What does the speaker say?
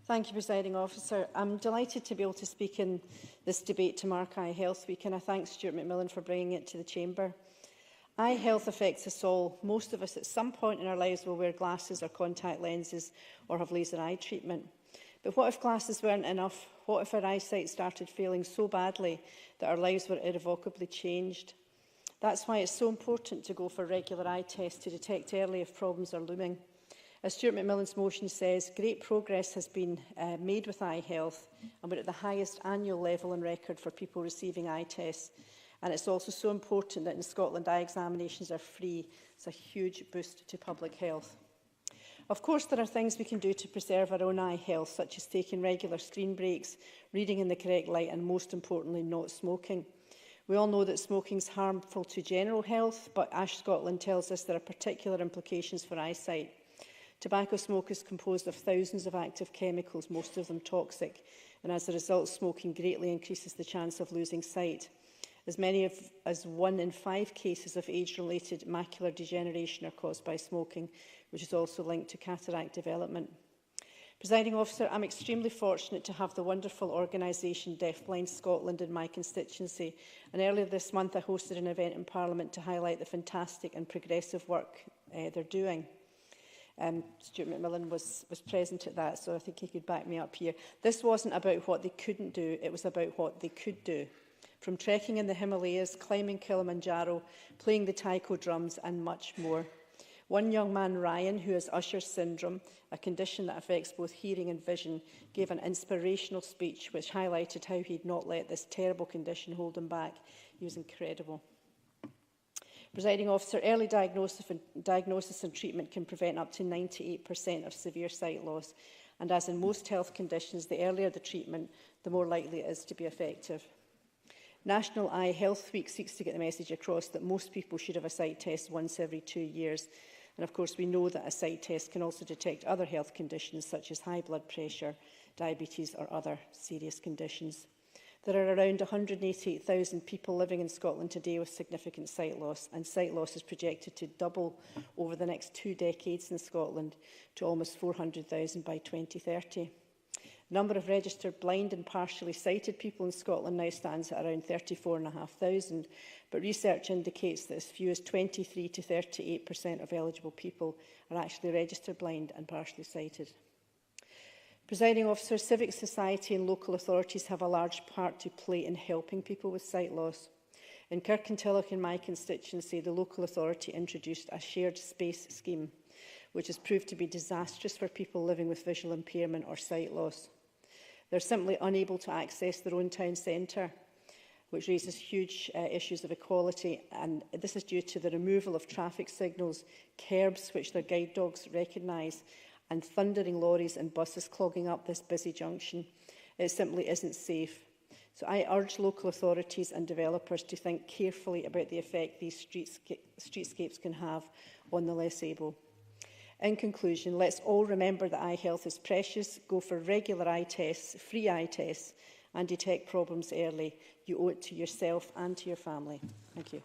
Thank you, Presiding Officer. I'm delighted to be able to speak in this debate to mark Eye Health Week, and I thank Stuart McMillan for bringing it to the Chamber. Eye health affects us all. Most of us at some point in our lives will wear glasses or contact lenses or have laser eye treatment. But what if glasses weren't enough? What if our eyesight started failing so badly that our lives were irrevocably changed? That's why it's so important to go for regular eye tests to detect early if problems are looming. As Stuart McMillan's motion says, great progress has been made with eye health, and we're at the highest annual level on record for people receiving eye tests. And it's also so important that in Scotland eye examinations are free. It's a huge boost to public health. Of course, there are things we can do to preserve our own eye health, such as taking regular screen breaks, reading in the correct light, and most importantly, not smoking. We all know that smoking is harmful to general health, but Ash Scotland tells us there are particular implications for eyesight. Tobacco smoke is composed of thousands of active chemicals, most of them toxic, and as a result, smoking greatly increases the chance of losing sight. As many as 1 in 5 cases of age-related macular degeneration are caused by smoking, which is also linked to cataract development. Presiding Officer, I'm extremely fortunate to have the wonderful organisation Deafblind Scotland in my constituency, and earlier this month I hosted an event in Parliament to highlight the fantastic and progressive work they're doing. Stuart McMillan was present at that, so I think he could back me up here. This wasn't about what they couldn't do, it was about what they could do. From trekking in the Himalayas, climbing Kilimanjaro, playing the taiko drums and much more. One young man, Ryan, who has Usher syndrome, a condition that affects both hearing and vision, gave an inspirational speech which highlighted how he'd not let this terrible condition hold him back. He was incredible. Presiding Officer, early diagnosis and treatment can prevent up to 98% of severe sight loss. And as in most health conditions, the earlier the treatment, the more likely it is to be effective. National Eye Health Week seeks to get the message across that most people should have a sight test once every 2 years. And of course, we know that a sight test can also detect other health conditions such as high blood pressure, diabetes or other serious conditions. There are around 188,000 people living in Scotland today with significant sight loss, and sight loss is projected to double over the next 2 decades in Scotland to almost 400,000 by 2030. The number of registered blind and partially sighted people in Scotland now stands at around 34,500, but research indicates that as few as 23 to 38% of eligible people are actually registered blind and partially sighted. Presiding Officer, civic society and local authorities have a large part to play in helping people with sight loss. In Kirkintilloch, in my constituency, the local authority introduced a shared space scheme, which has proved to be disastrous for people living with visual impairment or sight loss. They're simply unable to access their own town centre, which raises huge issues of equality, and this is due to the removal of traffic signals, curbs which their guide dogs recognise, and thundering lorries and buses clogging up this busy junction. It simply isn't safe. So I urge local authorities and developers to think carefully about the effect these streetscapes can have on the less able. In conclusion, let's all remember that eye health is precious. Go for regular eye tests, free eye tests, and detect problems early. You owe it to yourself and to your family. Thank you.